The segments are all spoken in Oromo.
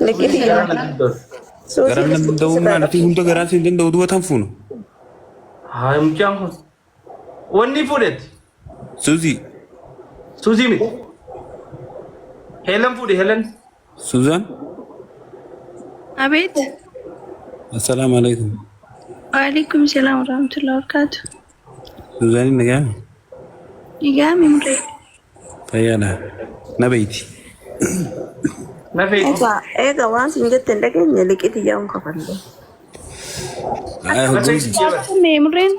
Likiti ya. Garam nan danda'u mana fi hunda garaa siin danda'u duwwatan fuunu. Haa mucaan kun. Wanni fuudhetti. Suuzii. Suuzii miti. Heelan fuudhe Heelan. Suuzaan. አቤት አሰላሙ አለይኩም። ወአለይኩም ሰላም ወራህመቱላሂ ወበረካቱ። ሱዛኒ ነጋሚ ይጋሚ ምሬ ፈያላ ነበይቲ Nafeeti. Ega waan sin jette hin dhageenye liqiti yaa'uun kafalle. Nafeeti jaabar. ምሬን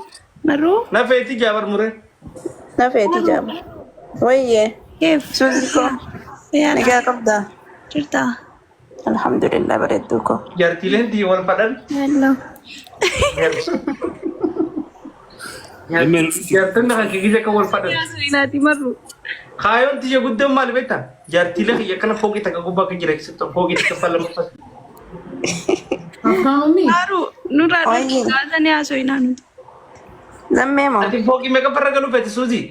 መሩ Nafeeti jaabar muree. Nafeeti jaaba. Wayyee. كيف Suuzi koo. يا Nagaa qabdaa. جرتا Alhamdulillah bareedduu koo. Jaartileen tii wal fadhan. هلا Jaartonni hakiikisa kan wal fadhan. يا سويناتي مرو Kaayoon tiyya guddaan maal beektaa? Jaartilee kiyya kana fooqii takka gubbaa kan jira keessatti fooqii takka fallama uffata. ማሩ ኑራ Wayyee. ጋዘን ያ سويናኑ Lammee moo? Ati fooqii meeqa farra galuu feeti Suuzii?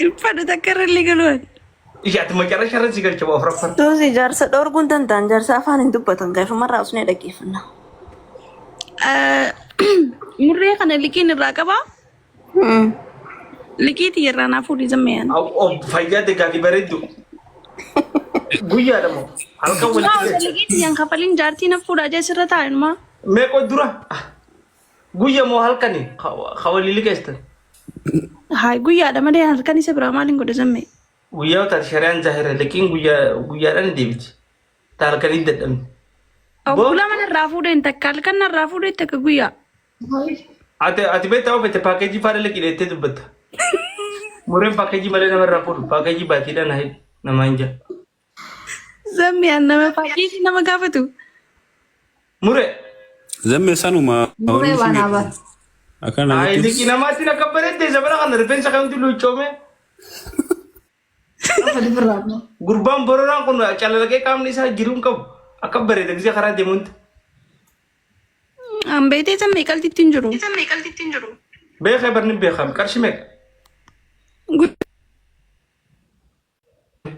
ይፈደ ተከረል ይገሉን Iyyaati macara sharra si galcha ba'uuf raffan. Suuzi jaarsa dhoorguun danda'an jaarsa afaan hin dubbatan gaafumarraa osoo dhaggeeffanna. ሙሬ ከነ ሊኪን ራቀባ ሊኪት የራና ፉዲ ዘመያን Fayyaa deegaafi bareeddu. Guyyaadha moo? Halkan walitti. ሊኪት ያን ከፈሊን ጃርቲ ነፉዳ ጀስረታ እንማ Meeqoo dura? Guyya moo halkani? Hawalii liqeessan. ሃይ ጉያ ደመደ ያልከኒ ሰብራ ማሊን ጎደ ዘመ Guyyaa taate shari'aan zaahira liqiin guyyaadhaan deebiti. Taalkanii dadhabni. ኦጉላ ማን ራፉደ እንተካል ከና ራፉደ ተከ ጉያ Ati beektaa oofete paakeejii faana liqii dheettee dubbatta. Mureen paakeejii malee namarraa fuudhu paakeejii baatiidhaan haa namaa hin jira. ዘመያን ነመ ፓኬቲ ነመ ጋፈቱ Muree. Zamme sanuma. Muree waan habar. Akkana Ayi liqii namaatti akka bareeddee sabara kana rifeensa kamtu luucoome. Gurbaan bororaan kun calalaqee qaamni isaa jiruun qabu akka bareeda gisee karaa deemuunti. አንቤቴ ዘመ ቀልቲቲን ጅሩ Beekaa barni beekaa qarshii meeqa?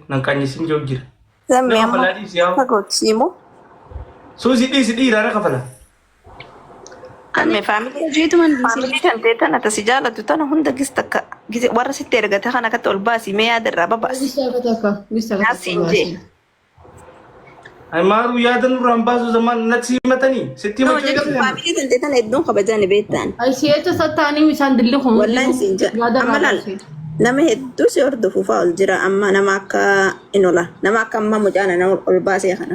Nan qaanyisiin jiru jira. Lammee Nama amma falaa dhiisi yaa. fagootisiimoo? Suusii dhiisi dhiiraara kafala. Lammee faamilii. ጄቱ ማን Faamilii kan ta'e tana tasi jaalatu tana hunda gis takka warra sitti ergate kana akka ol baasi mee yaadarraa babaasi. Naasiin jee. Ayi maaruu yaada nurraan baasu zaman natti himatanii sitti Nama himachuu jechuun eegalee. faamilii kan ta'e tana hedduun kabajaan beektaan. Si'eetu sattaanii isaan dilli kun. Wallaan siin jaa. Amma laal nama hedduu si hordofu fa'aa ol jira amma nama akka inola nama akka amma mucaana nama ol baasee kana.